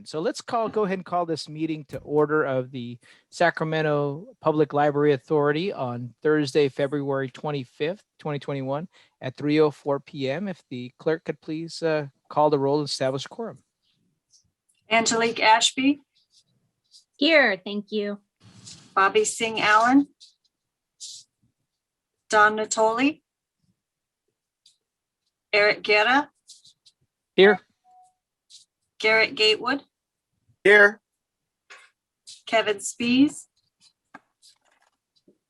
So let's go ahead and call this meeting to order of the Sacramento Public Library Authority on Thursday, February 25th, 2021 at 3:04 p.m. If the clerk could please call the roll and establish quorum. Angelique Ashby, Here, thank you. Bobby Singh Allen, Don Natoli, Eric Guerra, Here. Garrett Gatewood, Here. Kevin Spees,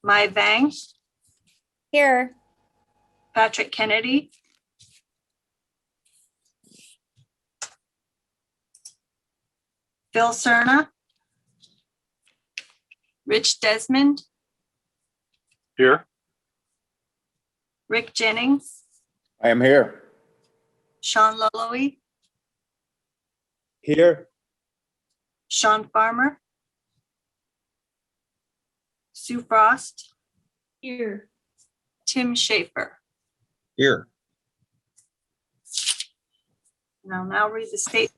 Mai Vang, Here. Patrick Kennedy, Phil Cerna, Rich Desmond, Here. Rick Jennings, I am here. Sean Loloe, Here. Sean Farmer, Sue Frost, Here. Tim Schaefer. Here. And I'll now read the statement.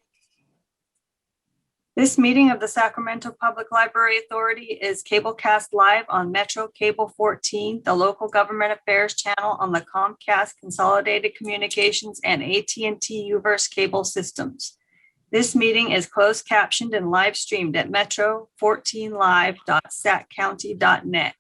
This meeting of the Sacramento Public Library Authority is cablecast live on Metro Cable 14, the local government affairs channel on the Comcast Consolidated Communications and AT&T Uverse cable systems. This meeting is closed captioned and live streamed at metro14live.saccounty.net.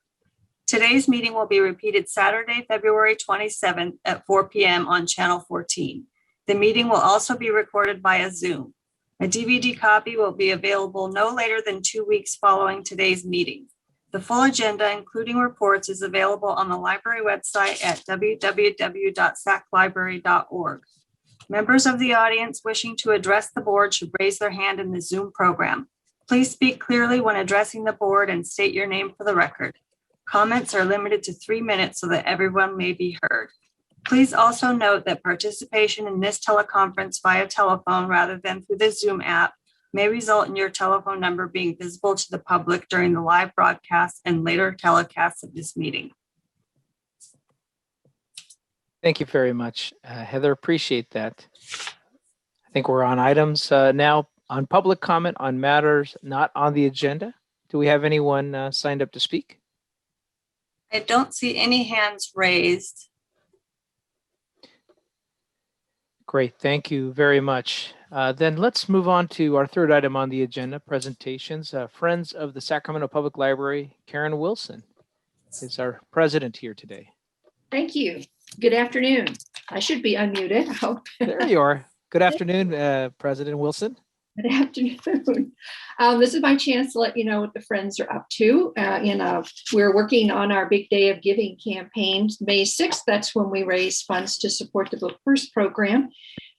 Today's meeting will be repeated Saturday, February 27th at 4 p.m. on Channel 14. The meeting will also be recorded via Zoom. A DVD copy will be available no later than 2 weeks following today's meeting. The full agenda, including reports, is available on the library website at www.saclibrary.org. Members of the audience wishing to address the board should raise their hand in the Zoom program. Please speak clearly when addressing the board and state your name for the record. Comments are limited to 3 minutes so that everyone may be heard. Please also note that participation in this teleconference via telephone rather than through the Zoom app may result in your telephone number being visible to the public during the live broadcast and later telecasts of this meeting. Thank you very much, Heather. Appreciate that. I think we're on items now on public comment on matters not on the agenda. Do we have anyone signed up to speak? I don't see any hands raised. Great, thank you very much. Then let's move on to our third item on the agenda, presentations. Friends of the Sacramento Public Library, Karen Wilson is our president here today. Thank you. Good afternoon. I should be unmuted, I hope. There you are. Good afternoon, President Wilson. Good afternoon. This is my chance to let you know what the Friends are up to. We're working on our Big Day of Giving campaign, May 6th. That's when we raise funds to support the Book First program.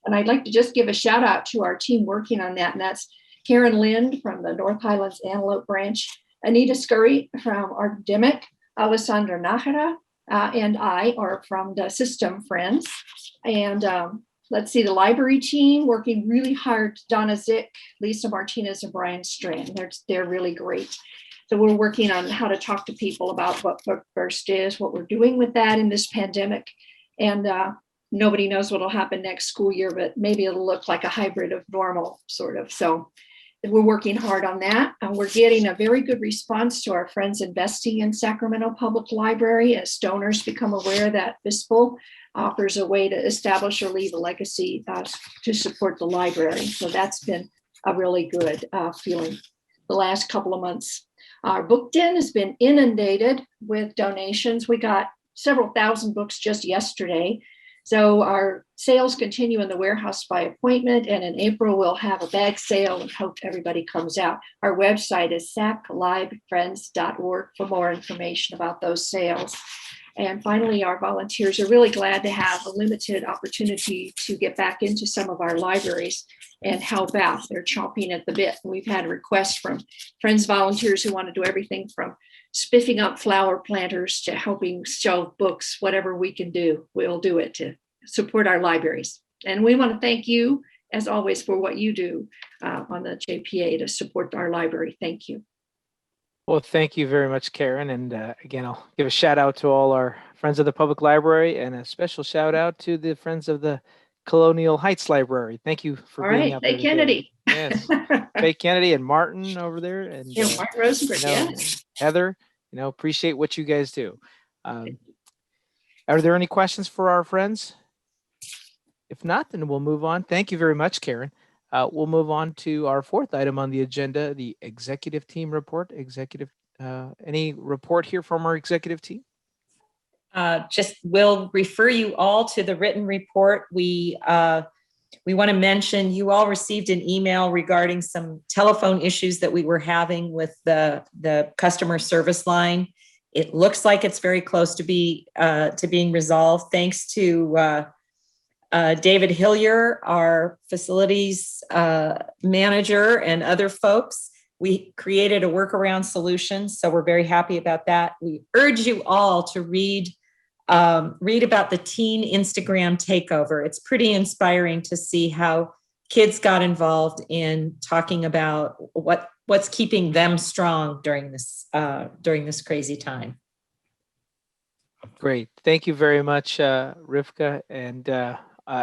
And I'd like to just give a shout out to our team working on that. And that's Karen Lind from the North Highlands Antelope Branch, Anita Scurry from Ardemic, Alessandra Nájera, and I are from the System Friends. And let's see, the library team working really hard, Donna Zick, Lisa Martinez, and Brian Strand. They're really great. So we're working on how to talk to people about what Book First is, what we're doing with that in this pandemic. And nobody knows what will happen next school year, but maybe it'll look like a hybrid of normal, sort of. So we're working hard on that. And we're getting a very good response to our friends investing in Sacramento Public Library as donors become aware that FISPL offers a way to establish or leave a legacy to support the library. So that's been a really good feeling the last couple of months. Our book den has been inundated with donations. We got several thousand books just yesterday. So our sales continue in the warehouse by appointment, and in April we'll have a bag sale and hope everybody comes out. Our website is saclibfriends.org for more information about those sales. And finally, our volunteers are really glad to have a limited opportunity to get back into some of our libraries and help out. They're chomping at the bit. We've had requests from Friends volunteers who want to do everything from spiffing up flower planters to helping shelve books. Whatever we can do, we'll do it to support our libraries. And we want to thank you, as always, for what you do on the JPA to support our library. Thank you. Well, thank you very much, Karen. And again, I'll give a shout out to all our Friends of the Public Library and a special shout out to the Friends of the Colonial Heights Library. Thank you for All being right, out there Faye today. Kennedy. Yes, Faye Kennedy and Martin over there, and Yeah, Martin Rosenberg, yes. Heather. Appreciate what you guys do. Are there any questions for our friends? If not, then we'll move on. Thank you very much, Karen. We'll move on to our fourth item on the agenda, the executive team report. Any report here from our executive team? Just will refer you all to the written report. We want to mention you all received an email regarding some telephone issues that we were having with the customer service line. It looks like it's very close to being resolved. Thanks to David Hillier, our facilities manager, and other folks. We created a workaround solution, so we're very happy about that. We urge you all to read about the teen Instagram takeover. It's pretty inspiring to see how kids got involved in talking about what's keeping them strong during this crazy time. Great. Thank you very much, Rivka. And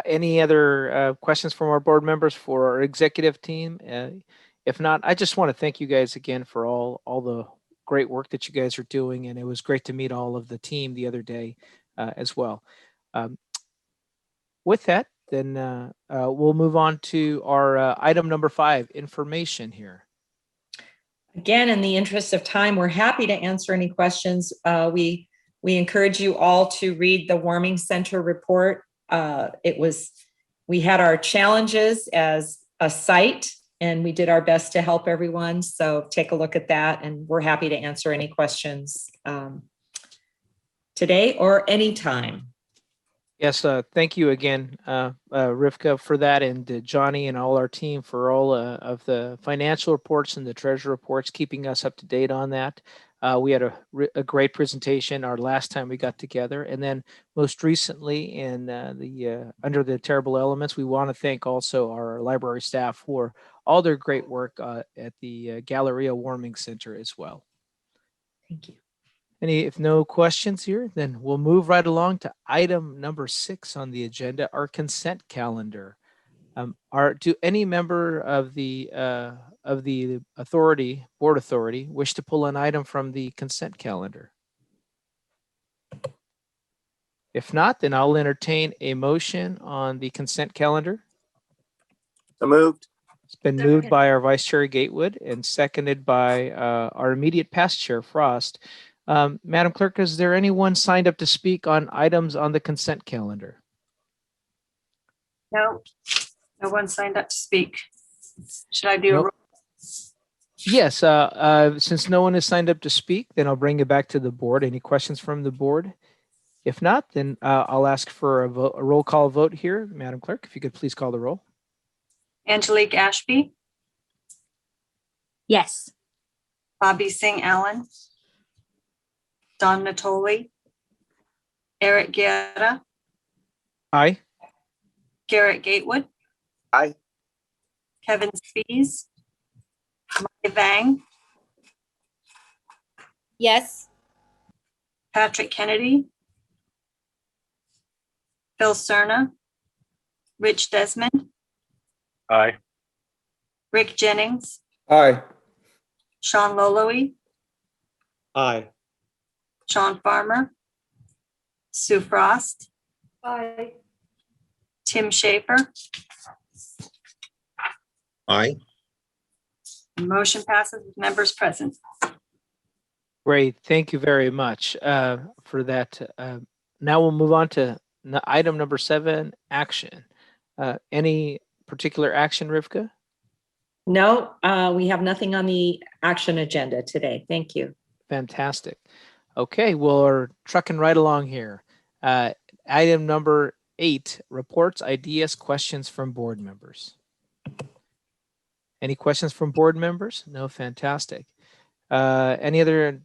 any other questions from our board members for our executive team? If not, I just want to thank you guys again for all the great work that you guys are doing. And it was great to meet all of the team the other day as well. With that, then we'll move on to our item number 5, information here. Again, in the interest of time, we're happy to answer any questions. We encourage you all to read the Warming Center report. We had our challenges as a site, and we did our best to help everyone. So take a look at that, and we're happy to answer any questions today or anytime. Yes, thank you again, Rivka, for that, and Johnny and all our team for all of the financial reports and the treasury reports, keeping us up to date on that. We had a great presentation our last time we got together, and then most recently in under the terrible elements, we want to thank also our library staff for all their great work at the Galleria Warming Center as well. Thank you. If no questions here, then we'll move right along to item number 6 on the agenda, our consent calendar. Do any member of the board authority wish to pull an item from the consent calendar? If not, then I'll entertain a motion on the consent calendar. So moved. It's been moved by our Vice Chair Gatewood and seconded by our immediate past Chair Frost. Madam Clerk, is there anyone signed up to speak on items on the consent calendar? No one signed up to speak. Should I do Nope. a roll? Yes, since no one has signed up to speak, then I'll bring it back to the board. Any questions from the board? If not, then I'll ask for a roll call vote here. Madam Clerk, if you could please call the roll. Angelique Ashby, Yes. Bobby Singh Allen, Don Natoli, Eric Guerra, Aye. Garrett Gatewood. Aye. Kevin Spies, Maya Vang, Yes. Patrick Kennedy, Phil Cerna, Rich Desmond, Aye. Rick Jennings, Aye. Sean Loloe, Aye. Sean Farmer, Sue Frost, Bye. Tim Schaefer. Aye. Motion passes with members present. Great. Thank you very much for that. Now we'll move on to item number 7, action. Any particular action, Rivka? No, we have nothing on the action agenda today. Thank you. Fantastic. Okay, well, we're trucking right along here. Item number 8, reports, ideas, questions from board members. Any questions from board members? No, fantastic. Any other,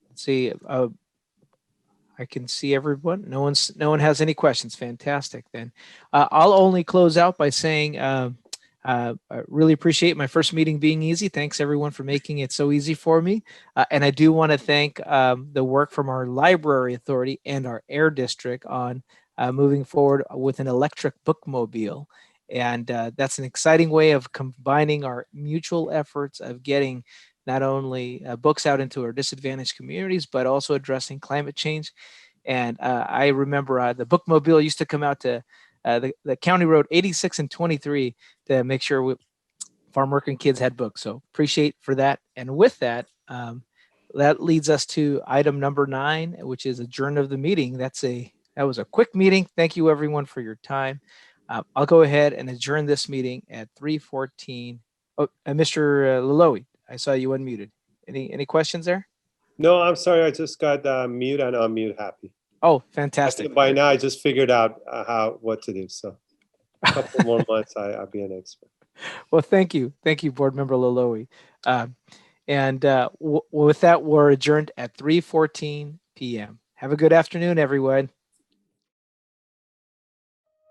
let's see, I can see everyone. No one has any questions. Fantastic. Then I'll only close out by saying I really appreciate my first meeting being easy. Thanks everyone for making it so easy for me. And I do want to thank the work from our library authority and our air district on moving forward with an electric bookmobile. And that's an exciting way of combining our mutual efforts of getting not only books out into our disadvantaged communities, but also addressing climate change. And I remember the bookmobile used to come out to the county road 86 and 23 to make sure farm working kids had books. So appreciate for that. And with that, that leads us to item number 9, which is adjourn of the meeting. That was a quick meeting. Thank you everyone for your time. I'll go ahead and adjourn this meeting at 3:14. Oh, Mr. Laloe, I saw you unmuted. Any questions there? No, I'm sorry. I just got mute and unmute happy. Oh, fantastic. By now, I just figured out what to do. So a couple more months, I'll be an expert. Well, thank you. Thank you, Board Member Laloe. And with that, we're adjourned at 3:14 p.m. Have a good afternoon, everyone.